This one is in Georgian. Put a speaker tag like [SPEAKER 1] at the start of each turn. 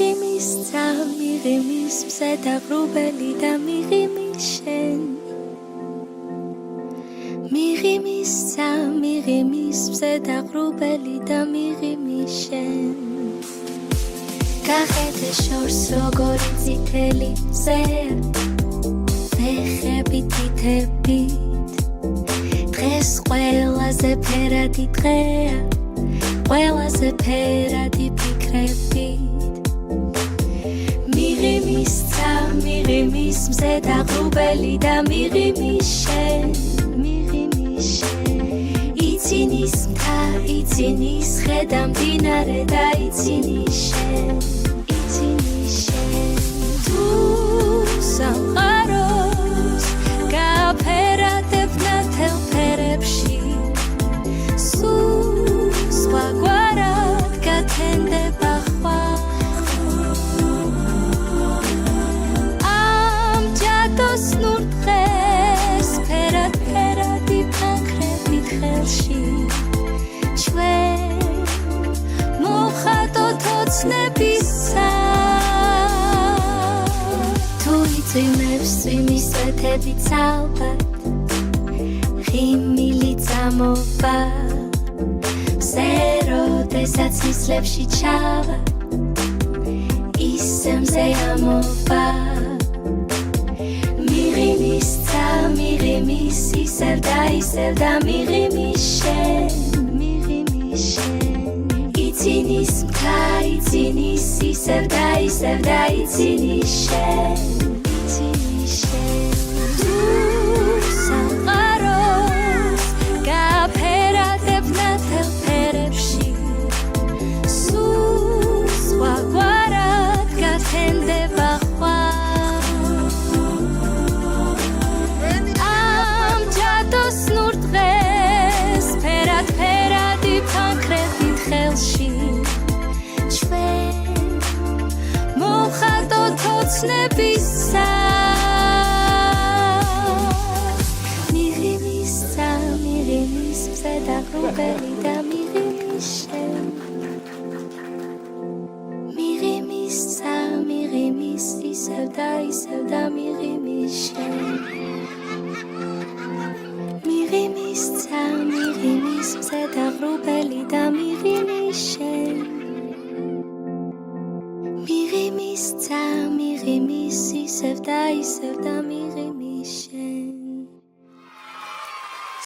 [SPEAKER 1] მიღიმის მზე დაღრუბელი და მიღიმის შენ მიღიმის მზე დაღრუბელი და მიღიმის შენ გახედე შორს როგორი წითელი მზეა ფეხები თითებით დღეს ყველაზე ფერადი დღეა ყველაზე ფერადი ფიქრებით მიღიმის მზე დაღრუბელი და მიღიმის შენ იცინის მთა იცინის ხედა მდინარე და იცინის შენ თუ სამყაროს გააფერადებ ნათელ ფერებში სულ სხვაგვარად გათენდება სნურ დღეს ფერადი ფანქრებით ხელში ჩვენ მოხატოთ ოცნებისა თუ იწვიმებს წვიმის წვეთებით ალბათ ღიმილი წამოვა მზე როდესაც ნისლებში ჩავა ისე მზე ამოვა მიღიმის ისევ და მიღიმის შენ იცინის მთა იცინის ისევ და იცინის შენ თუ სამყაროს გააფერადებ ნათელ ფერებში სულ სხვაგვარად გათენდება სნურ დღეს ფერადი ფანქრებით ხელში ჩვენ მოხატოთ ოცნებისა მიღიმის მზე დაღრუბელი და მიღიმის შენ მიღიმის ისევ და მიღიმის შენ მიღიმის მზე დაღრუბელი და მიღიმის შენ მიღიმის ისევ და